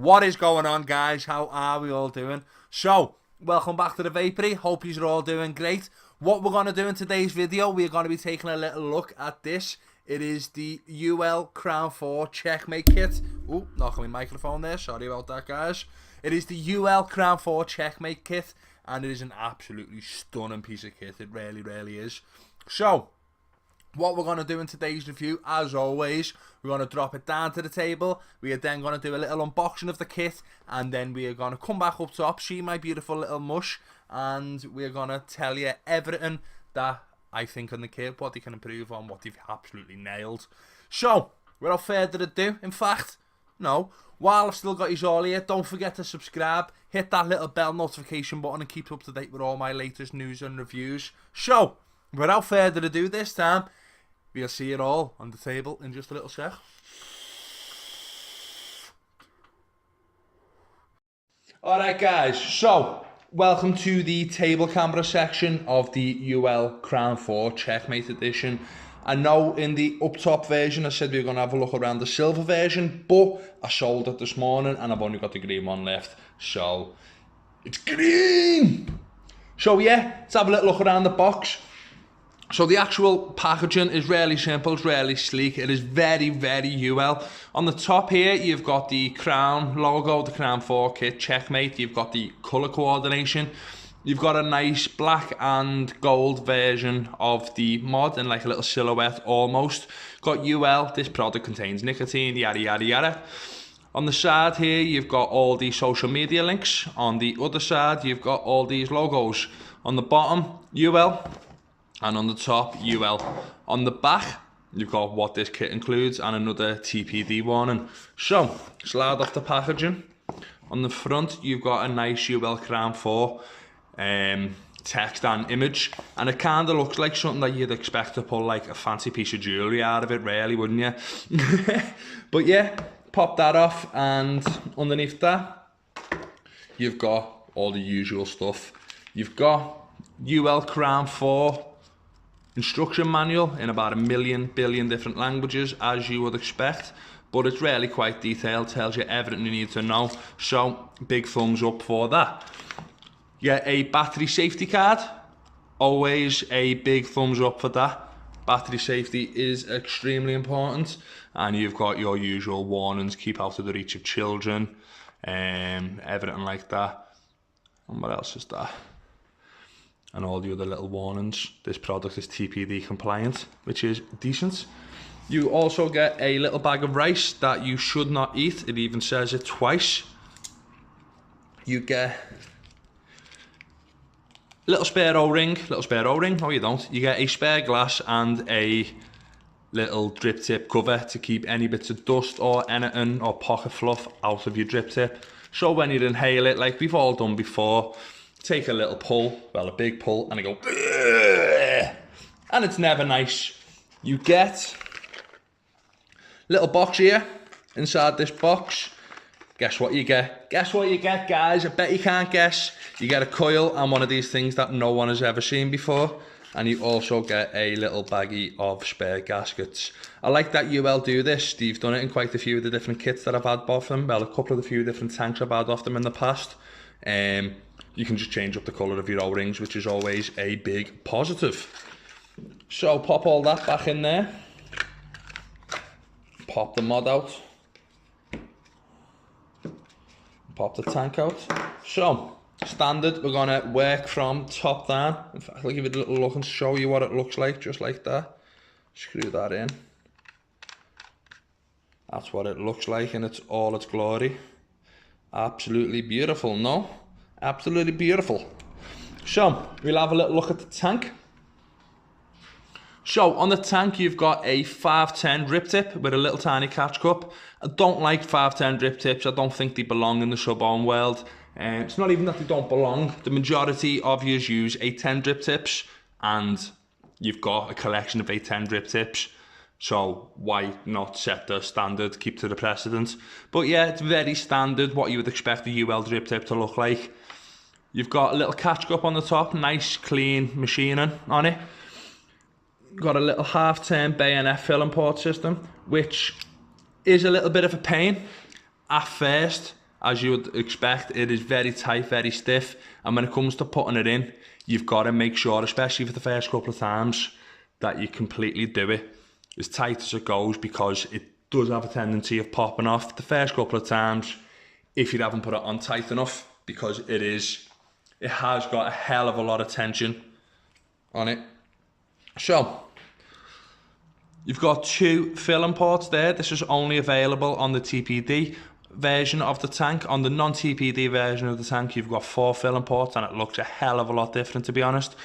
What is going on, guys? How are we all doing? So, welcome back to the Vapery. Hope you're all doing great. What we're going to do in today's video, we're going to be taking a little look at this. It is the UWELL Crown 4 Checkmate kit. Ooh, knocking my microphone there. Sorry about that, guys. It is the UWELL Crown 4 Checkmate kit, and it is an absolutely stunning piece of kit. It really, really is. So, what we're going to do in today's review, as always, we're going to drop it down to the table. We are then going to do a little unboxing of the kit, and then we are going to come back up top, see my beautiful little mush, and we're going to tell you everything that I think on the kit, what they can improve on, what they've absolutely nailed. So, without further ado, in fact, no, while I've still got you all here, don't forget to subscribe, hit that little bell notification button, and keep up to date with all my latest news and reviews. So, without further ado this time, we'll see it all on the table in just a little sec. Alright guys, so welcome to the table camera section of the UWELL Crown 4 Checkmate edition. I know in the up top version I said we were going to have a look around the silver version, but I sold it this morning and I've only got the green one left, so it's green! So yeah, let's have a little look around the box. So the actual packaging is really simple, it's really sleek, it is very, very UWELL. On the top here, you've got the Crown logo, the Crown 4 kit, Checkmate, you've got the colour coordination, you've got a nice black and gold version of the mod in like a little silhouette almost. Got UWELL, this product contains nicotine, yada yada yada. On the side here, you've got all the social media links. On the other side, you've got all these logos. On the bottom, UWELL. And on the top, UWELL. On the back, you've got what this kit includes and another TPD warning. So, slide off the packaging. On the front, you've got a nice UWELL Crown 4 text and image. And it kind of looks like something that you'd expect to pull like a fancy piece of jewellery out of it, really, wouldn't you? But yeah, pop that off, and underneath that, you've got all the usual stuff. You've got UWELL Crown 4 instruction manual in about 1 billion different languages, as you would expect, but it's really quite detailed, tells you everything you need to know, so big thumbs up for that. Yeah, a battery safety card, always a big thumbs up for that. Battery safety is extremely important, and you've got your usual warnings, keep out of the reach of children, everything like that. And what else is that? And all the other little warnings. This product is TPD compliant, which is decent. You also get a little bag of rice that you should not eat. It even says it twice. You get little spare O-ring, no you don't. You get a spare glass and a little drip tip cover to keep any bits of dust or anything or pocket fluff out of your drip tip. So when you inhale it, like we've all done before, take a little pull, well a big pull, and I go, and it's never nice. You get a little box here. Inside this box, guess what you get? Guess what you get, guys? I bet you can't guess. You get a coil and one of these things that no one has ever seen before, and you also get a little baggie of spare gaskets. I like that UWELL do this. They've done it in quite a few of the different kits that I've had off them. Well, a couple of the few different tanks I've had off them in the past. You can just change up the colour of your O-rings, which is always a big positive. So pop all that back in there. Pop the mod out. Pop the tank out. So, standard, we're going to work from top down. In fact, I'll give it a little look and show you what it looks like, just like that. Screw that in. That's what it looks like in all its glory. Absolutely beautiful, no? Absolutely beautiful. So, we'll have a little look at the tank. So, on the tank, you've got a 510 drip tip with a little tiny catch cup. I don't like 510 drip tips. I don't think they belong in the sub-ohm world. It's not even that they don't belong. The majority of you use 810 drip tips, and you've got a collection of 810 drip tips. So why not set the standard, keep to the precedent? But yeah, it's very standard, what you would expect a UWELL drip tip to look like. You've got a little catch cup on the top, nice clean machining on it. Got a little half-turn bayonet filling port system, which is a little bit of a pain at first, as you would expect, it is very tight, very stiff, and when it comes to putting it in, you've got to make sure, especially for the first couple of times, that you completely do it as tight as it goes, because it does have a tendency of popping off the first couple of times if you haven't put it on tight enough, because it has got a hell of a lot of tension on it. So you've got 2 filling ports there. This is only available on the TPD version of the tank. On the non-TPD version of the tank, you've got 4 filling ports, and it looks a hell of a lot different, to be honest.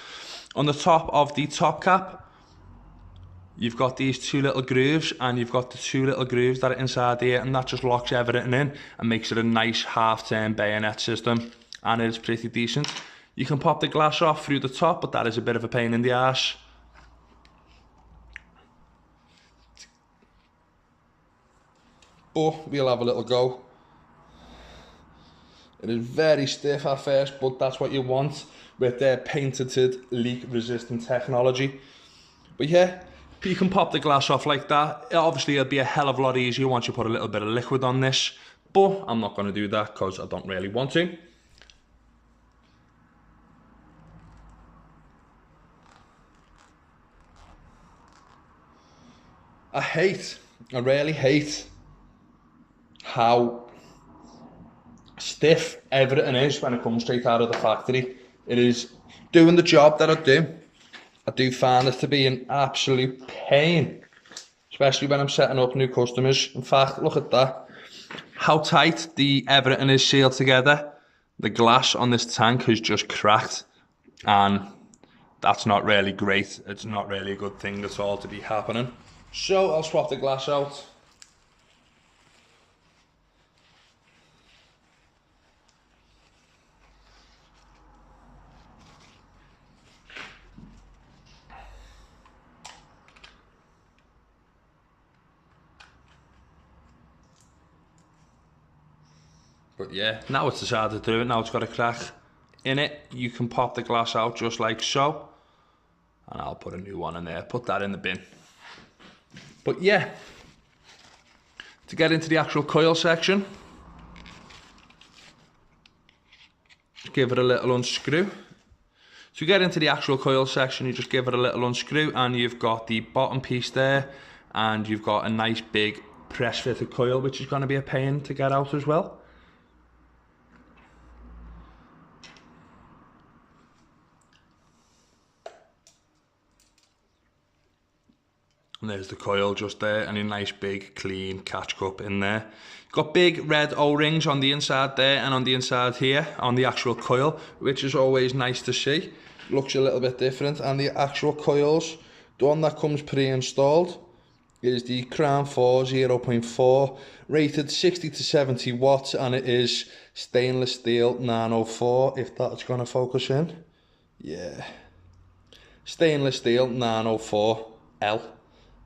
On the top of the top cap, you've got these 2 little grooves, and you've got the 2 little grooves that are inside here, and that just locks everything in and makes it a nice half-turn bayonet system, and it is pretty decent. You can pop the glass off through the top, but that is a bit of a pain in the arse. But we'll have a little go. It is very stiff at first, but that's what you want with their patented leak-resistant technology. But yeah, you can pop the glass off like that. Obviously, it'll be a hell of a lot easier once you put a little bit of liquid on this, but I'm not going to do that because I don't really want to. I really hate how stiff everything is when it comes straight out of the factory. It is doing the job that I do. I do find it to be an absolute pain, especially when I'm setting up new customers. In fact, look at that. How tight everything is sealed together. The glass on this tank has just cracked, and that's not really great. It's not really a good thing at all to be happening. So I'll swap the glass out. But yeah, now it's decided to do it, now it's got a crack in it. You can pop the glass out just like so. And I'll put a new one in there, put that in the bin. But yeah, to get into the actual coil section, give it a little unscrew. To get into the actual coil section, you just give it a little unscrew, and you've got the bottom piece there, and you've got a nice big press fitted coil, which is going to be a pain to get out as well. And there's the coil just there, and a nice big clean catch cup in there. Got big red O-rings on the inside there and on the inside here on the actual coil, which is always nice to see. Looks a little bit different. And the actual coils, the one that comes pre-installed is the Crown 4 0.4, rated 60 to 70 watts, and it is stainless steel 904, if that's going to focus in. Yeah. Stainless steel 904L.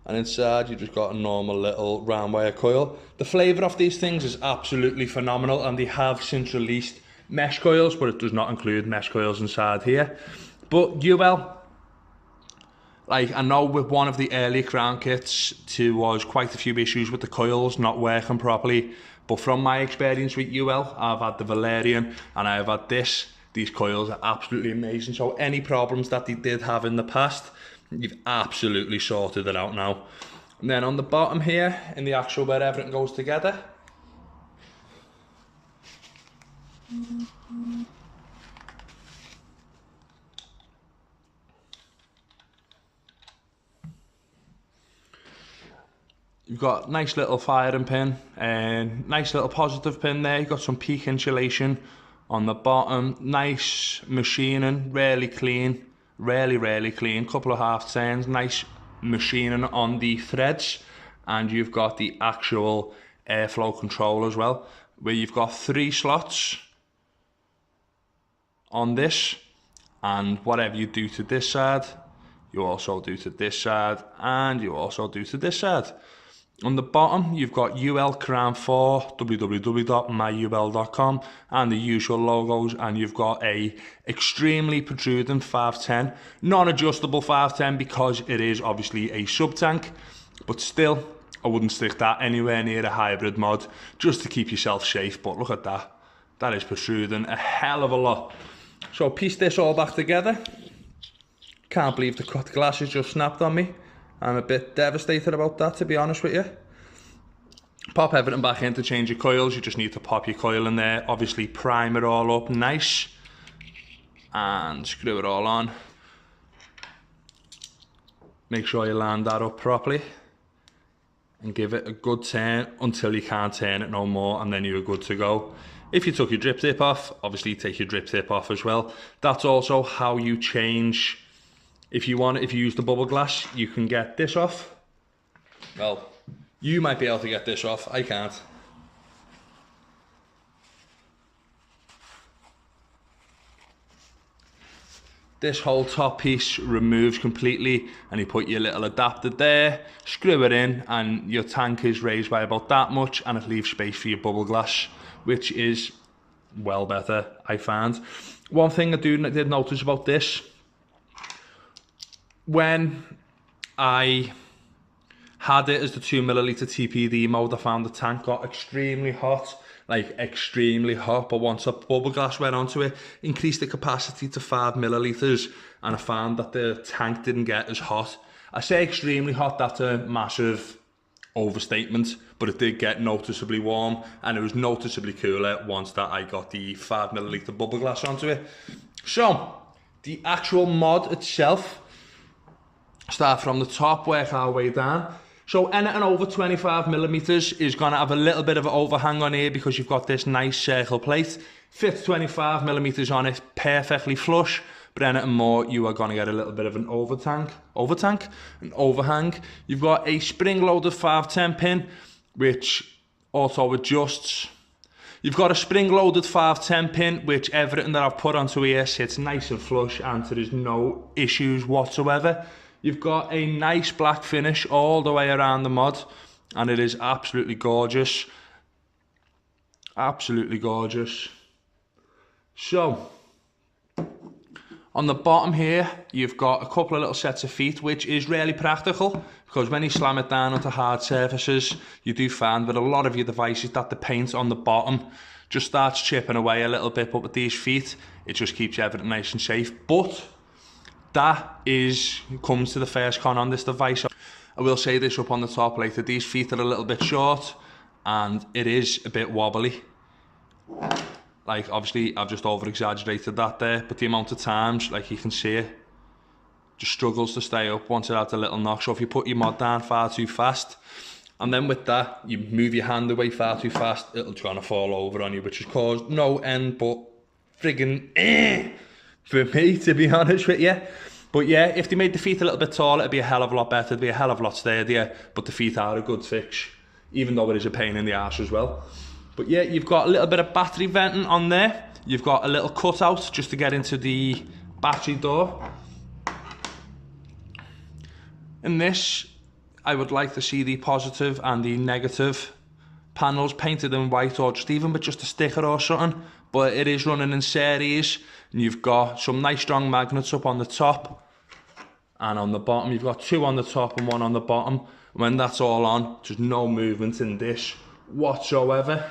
And inside you've just got a normal little round wire coil. The flavour of these things is absolutely phenomenal, and they have since released mesh coils, but it does not include mesh coils inside here. But UWELL, like, I know with one of the early Crown kits there was quite a few issues with the coils not working properly, but from my experience with UWELL, I've had the Valerian and I've had this. These coils are absolutely amazing, so any problems that they did have in the past, you've absolutely sorted it out now. And then on the bottom here, in the actual where everything goes together, you've got a nice little firing pin and nice little positive pin there. You've got some peak insulation on the bottom. Nice machining, really clean. Really clean, couple of half turns, nice machining on the threads, and you've got the actual airflow control as well, where you've got 3 slots on this, and whatever you do to this side, you also do to this side, and you also do to this side. On the bottom, you've got UL Crown 4, www.myuwell.com, and the usual logos, and you've got a extremely protruding 510, non-adjustable 510 because it is obviously a sub-tank, but still I wouldn't stick that anywhere near a hybrid mod, just to keep yourself safe. But look at that. That is protruding a hell of a lot. So piece this all back together. Can't believe the glass has just snapped on me. I'm a bit devastated about that, to be honest with you. Pop everything back in to change your coils. You just need to pop your coil in there. Obviously prime it all up nice. And screw it all on. Make sure you line that up properly. And give it a good turn until you can't turn it no more, and then you're good to go. If you took your drip tip off, obviously take your drip tip off as well. That's also how you change. If you use the bubble glass, you can get this off. Well, you might be able to get this off, I can't. This whole top piece removes completely, and you put your little adapter there, screw it in, and your tank is raised by about that much, and it leaves space for your bubble glass, which is well better, I found. One thing I did notice about this, when I had it as the 2ml TPD mode, I found the tank got extremely hot, like extremely hot, but once a bubble glass went onto it, increased the capacity to 5ml, and I found that the tank didn't get as hot. I say extremely hot, that's a massive overstatement, but it did get noticeably warm, and it was noticeably cooler once that I got the 5ml bubble glass onto it. So, the actual mod itself, start from the top, work our way down. So anything over 25mm is going to have a little bit of an overhang on here because you've got this nice circle plate. Fits 25mm on it perfectly flush, but anything more, you are going to get a little bit of an overhang. You've got a spring-loaded 510 pin, which auto adjusts. You've got a spring-loaded 510 pin, which everything that I've put onto here sits nice and flush, and there is no issues whatsoever. You've got a nice black finish all the way around the mod, and it is absolutely gorgeous. Absolutely gorgeous. So, on the bottom here, you've got a couple of little sets of feet, which is really practical, because when you slam it down onto hard surfaces, you do find with a lot of your devices that the paint on the bottom just starts chipping away a little bit, but with these feet, it just keeps everything nice and safe. But that comes to the first con on this device. I will say this up on the top later, these feet are a little bit short and it is a bit wobbly. Like obviously I've just over exaggerated that there, but the amount of times, like you can see it, just struggles to stay up once it has a little knock. So if you put your mod down far too fast, and then with that, you move your hand away far too fast, it'll try to fall over on you, which has caused no end but friggin' for me, to be honest with you. But yeah, if they made the feet a little bit taller, it'd be a hell of a lot better, it'd be a hell of a lot sturdier, but the feet are a good fix, even though it is a pain in the arse as well. But yeah, you've got a little bit of battery venting on there. You've got a little cutout just to get into the battery door. In this, I would like to see the positive and the negative panels painted in white, or just even with just a sticker or something. But it is running in series, and you've got some nice strong magnets up on the top and on the bottom. You've got two on the top and one on the bottom. When that's all on, there's no movement in this whatsoever.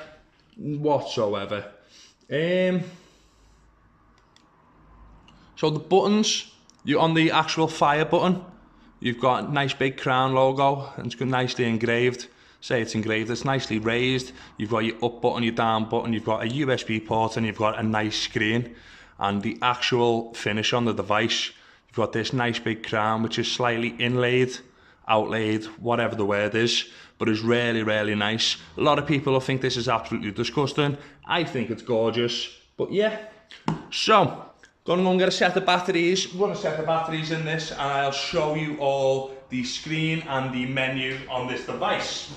So the buttons, you're on the actual fire button, you've got a nice big crown logo, and it's nicely engraved. Say it's engraved, it's nicely raised. You've got your up button, your down button, you've got a USB port, and you've got a nice screen. And the actual finish on the device, you've got this nice big crown, which is slightly inlaid, outlaid, whatever the word is, but it's really, really nice. A lot of people will think this is absolutely disgusting. I think it's gorgeous, but yeah. So, gonna go and get a set of batteries. We're gonna set the batteries in this, and I'll show you all the screen and the menu on this device.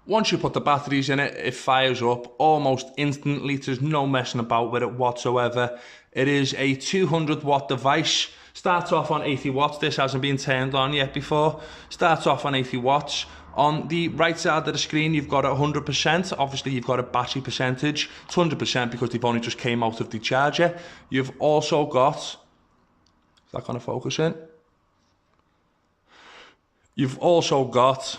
Once you put the batteries in it, it fires up almost instantly. There's no messing about with it whatsoever. It is a 200 watt device. Starts off on 80 watts. This hasn't been turned on yet before. Starts off on 80 watts. On the right side of the screen, you've got 100%. Obviously, you've got a battery percentage. It's 100% because they've only just came out of the charger. You've also got... Is that going to focus in? You've also got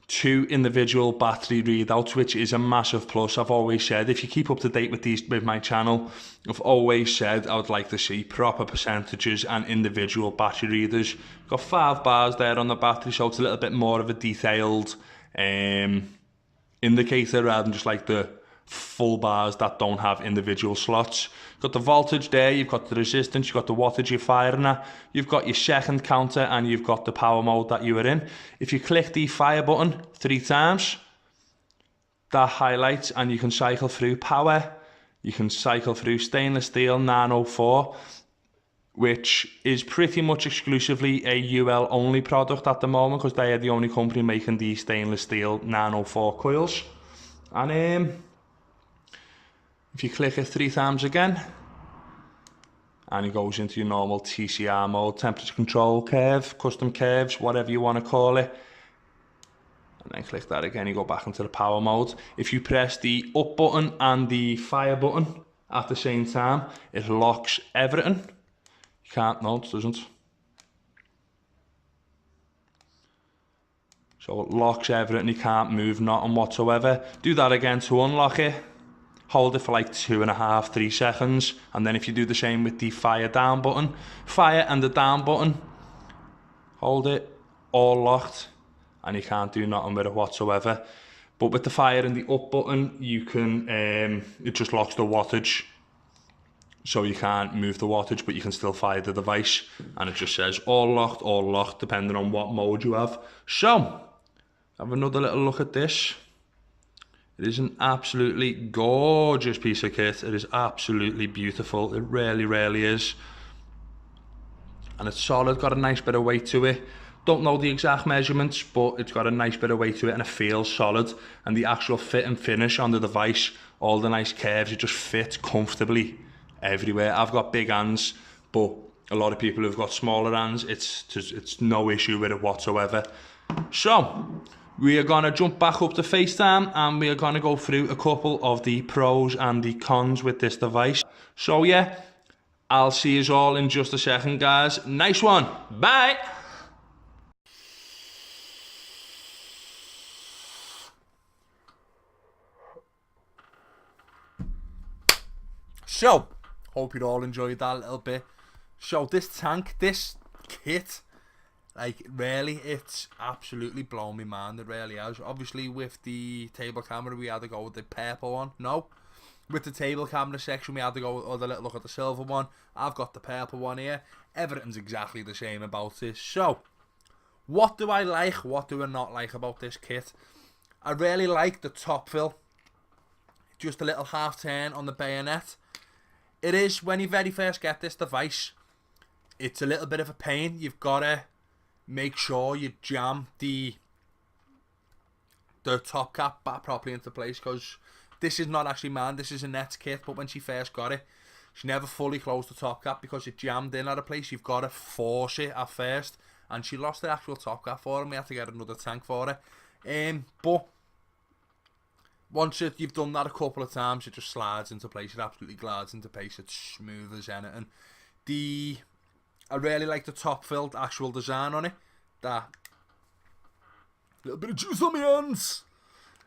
2 individual battery readouts, which is a massive plus. I've always said, if you keep up to date with my channel, I've always said I would like to see proper percentages and individual battery readers. Got 5 bars there on the battery, so it's a little bit more of a detailed indicator rather than just like the full bars that don't have individual slots. You've got the voltage there, you've got the resistance, you've got the wattage you're firing at, you've got your second counter, and you've got the power mode that you were in. If you click the fire button 3 times, that highlights and you can cycle through power, you can cycle through stainless steel 904, which is pretty much exclusively a UL only product at the moment because they are the only company making the stainless steel 904 coils. And if you click it 3 times again, and it goes into your normal TCR mode, temperature control curve, custom curves, whatever you want to call it. And then click that again, you go back into the power mode. If you press the up button and the fire button at the same time, it locks everything. You can't, no, it doesn't. So it locks everything, you can't move nothing whatsoever. Do that again to unlock it. Hold it for like 2.5, 3 seconds. And then if you do the same with the fire down button, fire and the down button, hold it, all locked, and you can't do nothing with it whatsoever. But with the fire and the up button, you can, it just locks the wattage. So you can't move the wattage, but you can still fire the device. And it just says all locked, depending on what mode you have. So, have another little look at this. It is an absolutely gorgeous piece of kit. It is absolutely beautiful. It really, really is. And it's solid, got a nice bit of weight to it. Don't know the exact measurements, but it's got a nice bit of weight to it and it feels solid. And the actual fit and finish on the device, all the nice curves, it just fits comfortably everywhere. I've got big hands, but a lot of people who've got smaller hands, it's no issue with it whatsoever. So, we are going to jump back up to FaceTime and we are going to go through a couple of the pros and the cons with this device. So yeah, I'll see you all in just a second, guys. Nice one. Bye. So, hope you all enjoyed that a little bit. So this tank, this kit, like, really, it's absolutely blown my mind. It really has. Obviously, with the table camera, we had to go with the purple one. No. With the table camera section, we had to go with a little look at the silver one. I've got the purple one here. Everything's exactly the same about this. So, what do I like? What do I not like about this kit? I really like the top fill. Just a little half turn on the bayonet. It is, when you very first get this device, it's a little bit of a pain. You've got to make sure you jam the top cap back properly into place, because this is not actually mine, this is Annette's kit, but when she first got it, she never fully closed the top cap because it jammed in at a place. You've got to force it at first, and she lost the actual top cap for it, and we had to get another tank for it. But once you've done that a couple of times, it just slides into place. It absolutely glides into place. It's smooth as anything. I really like the top filled actual design on it. That little bit of juice on my hands.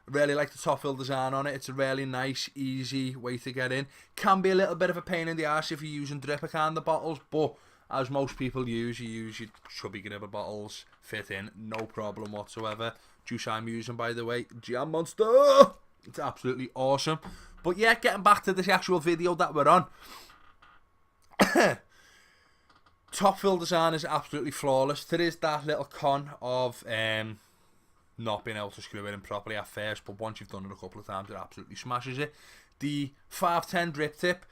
I really like the top filled design on it. It's a really nice, easy way to get in. Can be a little bit of a pain in the arse if you're using dripper kind of bottles, but as most people use, you use your chubby gripper bottles, fit in, no problem whatsoever. Juice I'm using, by the way, Jam Monster. It's absolutely awesome. But yeah, getting back to this actual video that we're on. Top fill design is absolutely flawless. There is that little con of not being able to screw it in properly at first, but once you've done it a couple of times, it absolutely smashes it. The 510 drip tip.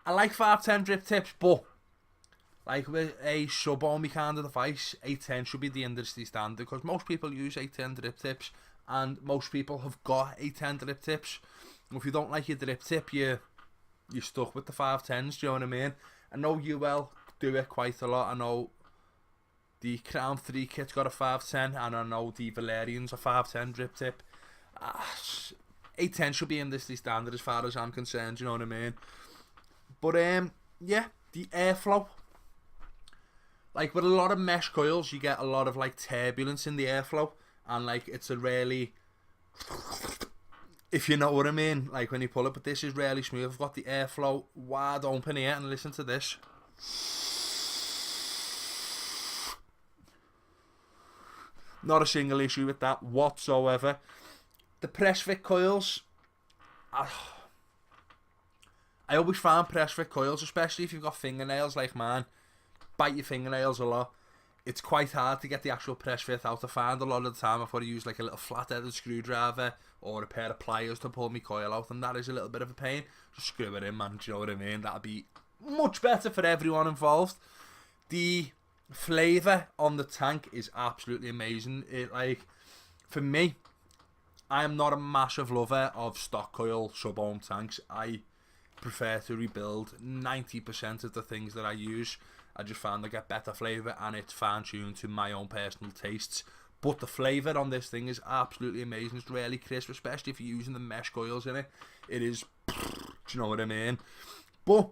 I like 510 drip tips, but like with a sub-only kind of device, 810 should be the industry standard, because most people use 810 drip tips and most people have got A10 drip tips. If you don't like your drip tip, you're stuck with the 510s, do you know what I mean? I know UL do it quite a lot. I know the Crown 3 kit's got a 510, and I know the Valerian's a 510 drip tip. A10 should be industry standard as far as I'm concerned, you know what I mean? But yeah, the airflow. Like with a lot of mesh coils, you get a lot of like turbulence in the airflow, and like it's a really, if you know what I mean, like when you pull it. But this is really smooth. I've got the airflow wide open here, and listen to this. Not a single issue with that whatsoever. The press fit coils, I always find press fit coils, especially if you've got fingernails like mine, bite your fingernails a lot. It's quite hard to get the actual press fit out. I find a lot of the time I've got to use like a little flat-headed screwdriver or a pair of pliers to pull my coil out, and that is a little bit of a pain. Just screw it in, man, do you know what I mean? That'd be much better for everyone involved. The flavour on the tank is absolutely amazing. It, like, for me, I am not a massive lover of stock coil sub-ohm tanks. I prefer to rebuild 90% of the things that I use. I just found they get better flavour, and it's fine-tuned to my own personal tastes. But the flavour on this thing is absolutely amazing. It's really crisp, especially if you're using the mesh coils in it. It is, do you know what I mean? But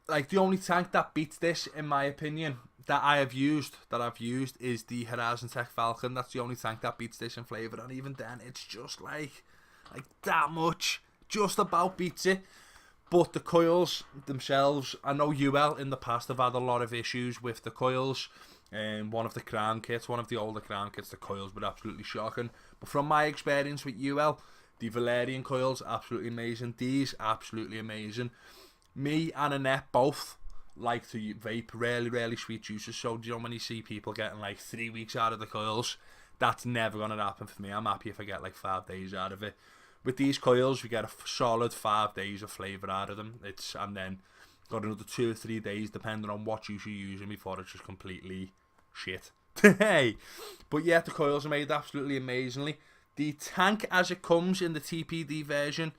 like the only tank that beats this, in my opinion, that I've used is the Horizon Tech Falcon. That's the only tank that beats this in flavour, and even then, it's just like that much, just about beats it. But the coils themselves, I know UL in the past have had a lot of issues with the coils. One of the Crown kits, one of the older Crown kits, the coils were absolutely shocking. But from my experience with UL, the Valerian coils, absolutely amazing. These, absolutely amazing. Me and Annette both like to vape really sweet juices. So, do you know when you see people getting like 3 weeks out of the coils? That's never going to happen for me. I'm happy if I get like 5 days out of it. With these coils, we get a solid 5 days of flavour out of them. And then got another 2 or 3 days, depending on what juice you're using, before it's just completely shit. Hey, but yeah, the coils are made absolutely amazingly. The tank as it comes in the TPD version,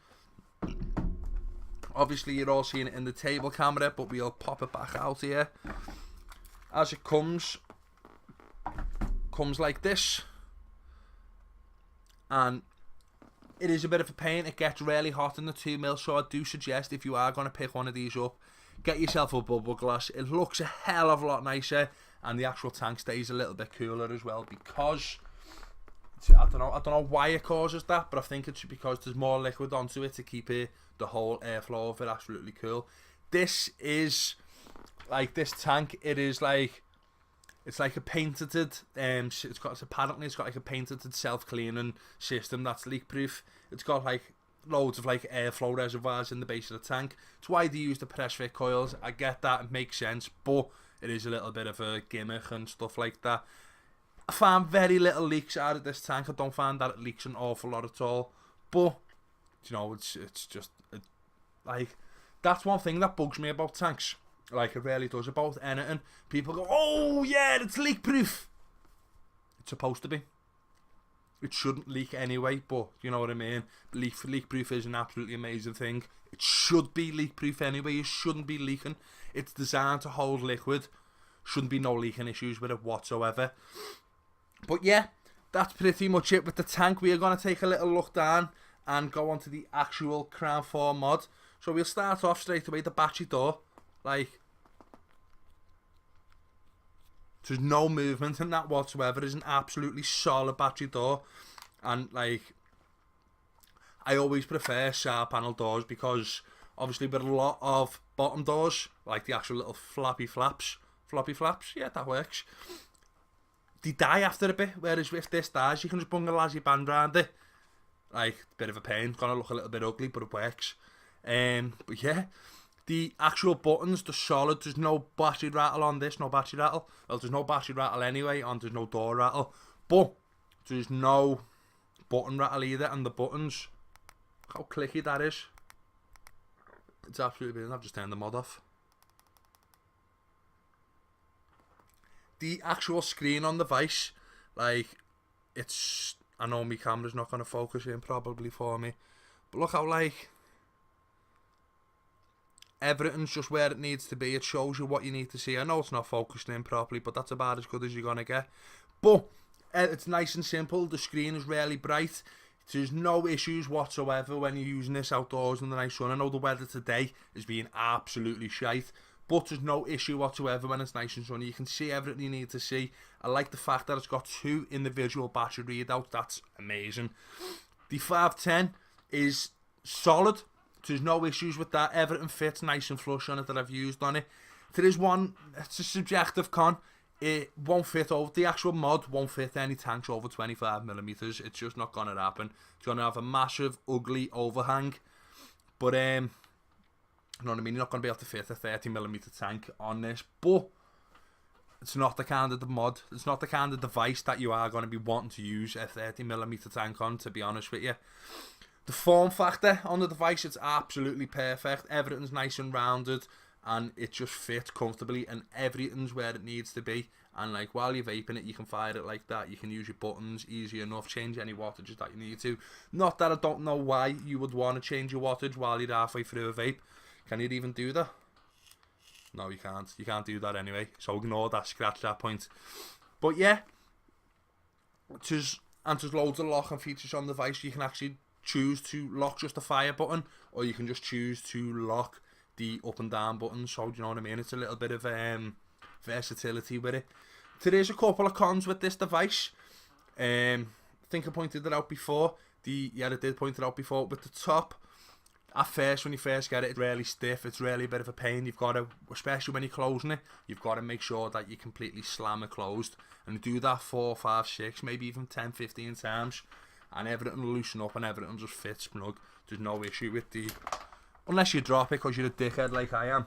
obviously you're all seeing it in the table camera, but we'll pop it back out here. As it comes like this, and it is a bit of a pain. It gets really hot in the 2mm, so I do suggest if you are going to pick one of these up, get yourself a bubble glass. It looks a hell of a lot nicer, and the actual tank stays a little bit cooler as well, because I don't know why it causes that, but I think it's because there's more liquid onto it to keep the whole airflow of it absolutely cool. This is like, this tank, it is like, it's like a patented, apparently it's got like a patented self-cleaning system that's leak-proof. It's got like loads of like airflow reservoirs in the base of the tank. It's why they use the press fit coils. I get that, it makes sense, but it is a little bit of a gimmick and stuff like that. I find very little leaks out of this tank. I don't find that it leaks an awful lot at all. But, you know, it's just, like, that's one thing that bugs me about tanks. Like, it really does, about anything. People go, oh yeah, it's leak proof. It's supposed to be. It shouldn't leak anyway, but you know what I mean. Leak proof is an absolutely amazing thing. It should be leak proof anyway. You shouldn't be leaking. It's designed to hold liquid. Shouldn't be no leaking issues with it whatsoever. But yeah, that's pretty much it with the tank. We are going to take a little look down and go on to the actual Crown 4 mod. So we'll start off straight away, the battery door. Like, there's no movement in that whatsoever. It's an absolutely solid battery door. And like, I always prefer side panel doors, because obviously with a lot of bottom doors, like the actual little floppy flaps, yeah, that works, they die after a bit. Whereas if this dies, you can just bung a lassie band around it. Like, bit of a pain, gonna look a little bit ugly, but it works. But yeah, the actual buttons, they're solid. There's no battery rattle on this, no battery rattle. Well, there's no battery rattle anyway, and there's no door rattle. But there's no button rattle either, and the buttons, how clicky that is. It's absolutely brilliant. I've just turned the mod off. The actual screen on the Vice, like, I know my camera's not going to focus in probably for me, but look how, like, everything's just where it needs to be. It shows you what you need to see. I know it's not focused in properly, but that's about as good as you're going to get. But it's nice and simple. The screen is really bright. There's no issues whatsoever when you're using this outdoors in the nice sun. I know the weather today is being absolutely shite, but there's no issue whatsoever when it's nice and sunny. You can see everything you need to see. I like the fact that it's got 2 individual battery readouts. That's amazing. The 510 is solid. There's no issues with that. Everything fits nice and flush on it that I've used on it. There is one, it's a subjective con. It won't fit over, the actual mod won't fit any tanks over 25mm. It's just not going to happen. It's going to have a massive, ugly overhang. But, you know what I mean? You're not going to be able to fit a 30mm tank on this. But it's not the kind of mod, it's not the kind of device that you are going to be wanting to use a 30mm tank on, to be honest with you. The form factor on the device, it's absolutely perfect. Everything's nice and rounded, and it just fits comfortably, and everything's where it needs to be. And like, while you're vaping it, you can fire it like that. You can use your buttons easy enough, change any wattages that you need to. Not that I don't know why you would want to change your wattage while you're halfway through a vape. Can you even do that? No, you can't. You can't do that anyway. So ignore that, scratch that point. But yeah, there's loads of locking features on the device. You can actually choose to lock just the fire button, or you can just choose to lock the up and down buttons. So, you know what I mean? It's a little bit of versatility with it. There is a couple of cons with this device. I think I pointed it out before. I did point it out before. With the top, at first, when you first get it, it's really stiff. It's really a bit of a pain. You've got to, especially when you're closing it, you've got to make sure that you completely slam it closed. And you do that 4, 5, 6, maybe even 10, 15 times. And everything will loosen up and everything just fits snug. There's no issue with the... Unless you drop it because you're a dickhead like I am.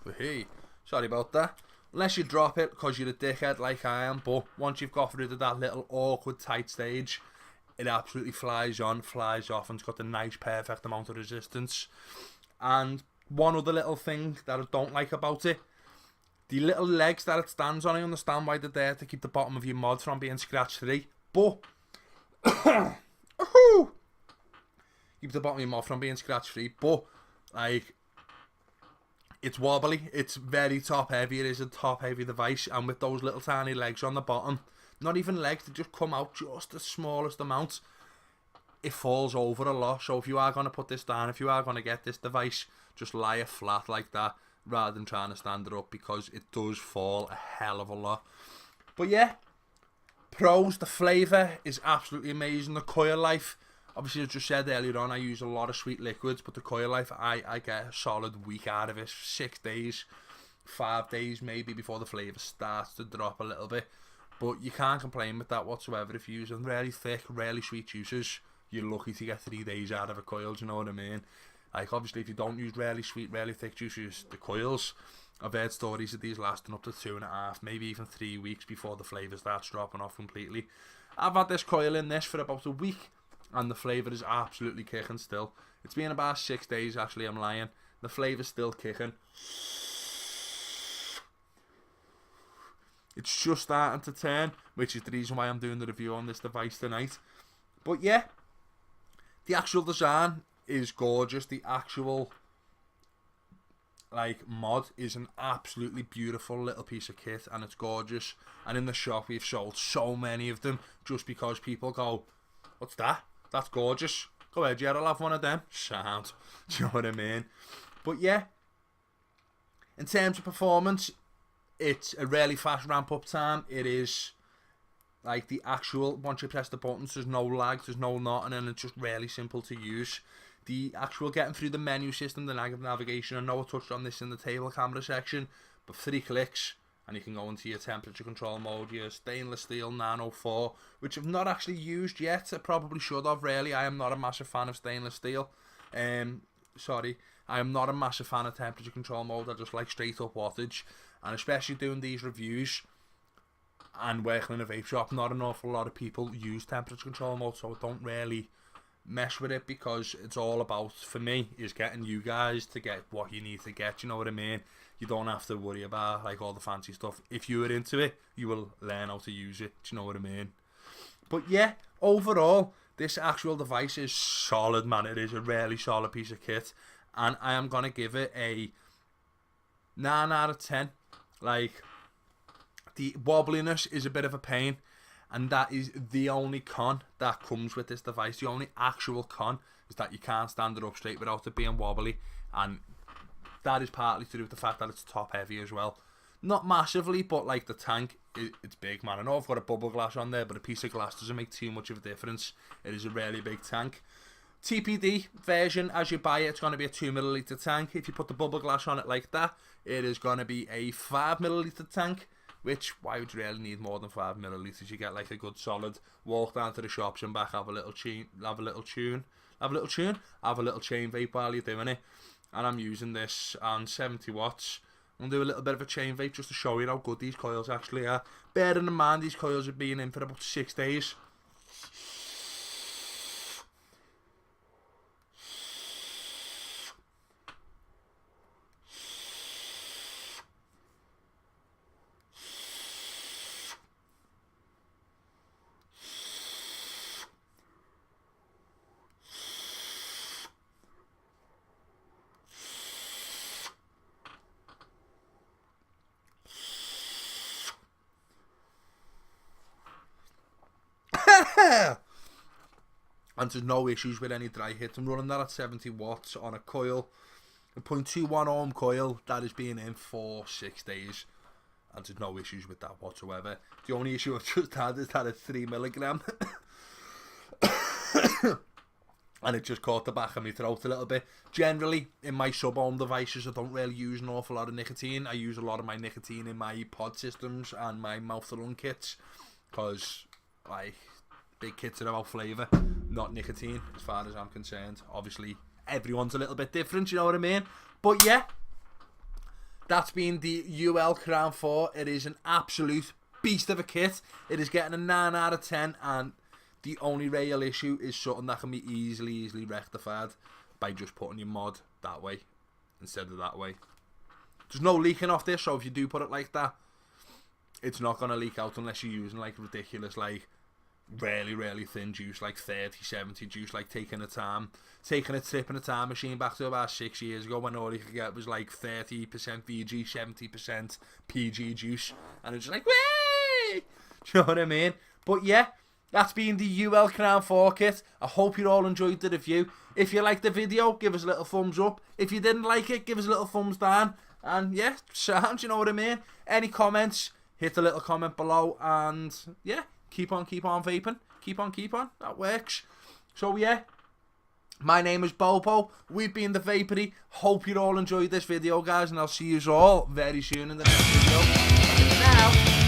But hey, sorry about that. Unless you drop it because you're a dickhead like I am. But once you've got rid of that little awkward tight stage, it absolutely flies on, flies off, and it's got the nice perfect amount of resistance. And one other little thing that I don't like about it, the little legs that it stands on, I understand why they're there to keep the bottom of your mod from being scratch free, but keep the bottom of your mod from being scratch free, but like, it's wobbly, it's very top heavy, it is a top heavy device, and with those little tiny legs on the bottom, not even legs, they just come out just the smallest amount, it falls over a lot. So if you are going to put this down, if you are going to get this device, just lie it flat like that, rather than trying to stand it up, because it does fall a hell of a lot. But yeah, pros, the flavour is absolutely amazing. The coil life, obviously as I just said earlier on, I use a lot of sweet liquids, but the coil life, I get a solid week out of it. 6 days, 5 days maybe before the flavour starts to drop a little bit. But you can't complain with that whatsoever. If you're using really thick, really sweet juices, you're lucky to get 3 days out of a coil, do you know what I mean? Like, obviously, if you don't use really sweet, really thick juices, the coils, I've heard stories of these lasting up to 2.5, maybe even 3 weeks before the flavour starts dropping off completely. I've had this coil in this for about a week, and the flavour is absolutely kicking still. It's been about 6 days, actually, I'm lying. The flavour's still kicking. It's just starting to turn, which is the reason why I'm doing the review on this device tonight. But yeah, the actual design is gorgeous. The actual like mod is an absolutely beautiful little piece of kit, and it's gorgeous. And in the shop we've sold so many of them just because people go, what's that? That's gorgeous. Go ahead, yeah, I'll have one of them. Sound. Do you know what I mean? But yeah, in terms of performance, it's a really fast ramp up time. It is like the actual, once you press the buttons, there's no lag, there's no nothing, and it's just really simple to use. The actual getting through the menu system, the navigation, I know I touched on this in the table camera section, but 3 clicks and you can go into your temperature control mode, your stainless steel 904, which I've not actually used yet. I probably should have, really. I am not a massive fan of stainless steel. Sorry, I am not a massive fan of temperature control mode. I just like straight up wattage, and especially doing these reviews and working in a vape shop, not an awful lot of people use temperature control mode, so I don't really mess with it, because it's all about, for me, is getting you guys to get what you need to get, you know what I mean? You don't have to worry about like all the fancy stuff. If you are into it, you will learn how to use it, do you know what I mean? But yeah, overall, this actual device is solid, man. It is a really solid piece of kit, and I am going to give it a 9 out of 10. Like, the wobbliness is a bit of a pain, and that is the only con that comes with this device. The only actual con is that you can't stand it up straight without it being wobbly, and that is partly to do with the fact that it's top heavy as well. Not massively, but like the tank, it's big, man. I know I've got a bubble glass on there, but a piece of glass doesn't make too much of a difference. It is a really big tank. TPD version, as you buy it, it's going to be a 2 milliliter tank. If you put the bubble glass on it like that, it is going to be a 5 milliliter tank. Which, why would you really need more than 5 milliliters? You get like a good solid walk down to the shops and back, have a little chain vape while you're doing it. And I'm using this on 70 watts. I'm going to do a little bit of a chain vape just to show you how good these coils actually are. Bearing in mind these coils have been in for about 6 days. And there's no issues with any dry hits. I'm running that at 70 watts on a coil, a 0.21 ohm coil that is being in for 6 days, and there's no issues with that whatsoever. The only issue I've just had is that it's 3 milligram and it just caught the back of my throat a little bit. Generally, in my sub-ohm devices, I don't really use an awful lot of nicotine. I use a lot of my nicotine in my pod systems and my mouth-to-lung kits, because like, big kits are about flavour, not nicotine, as far as I'm concerned. Obviously, everyone's a little bit different, you know what I mean? But yeah, that's been the UL Crown 4. It is an absolute beast of a kit. It is getting a 9 out of 10, and the only real issue is something that can be easily rectified by just putting your mod that way instead of that way. There's no leaking off this, so if you do put it like that, it's not going to leak out unless you're using like ridiculous, like really thin juice, like 30-70 juice, like taking a trip in a time machine back to about 6 years ago, when all you could get was like 30% VG, 70% PG juice, and it's just like, whee! Do you know what I mean? But yeah, that's been the UL Crown 4 kit. I hope you all enjoyed the review. If you liked the video, give us a little thumbs up. If you didn't like it, give us a little thumbs down. And yeah, sounds, you know what I mean? Any comments, hit the little comment below, and yeah, keep on vaping. Keep on. That works. So yeah, my name is DOVPO. We've been the Vapery. Hope you all enjoyed this video, guys, and I'll see you all very soon in the next video. Now.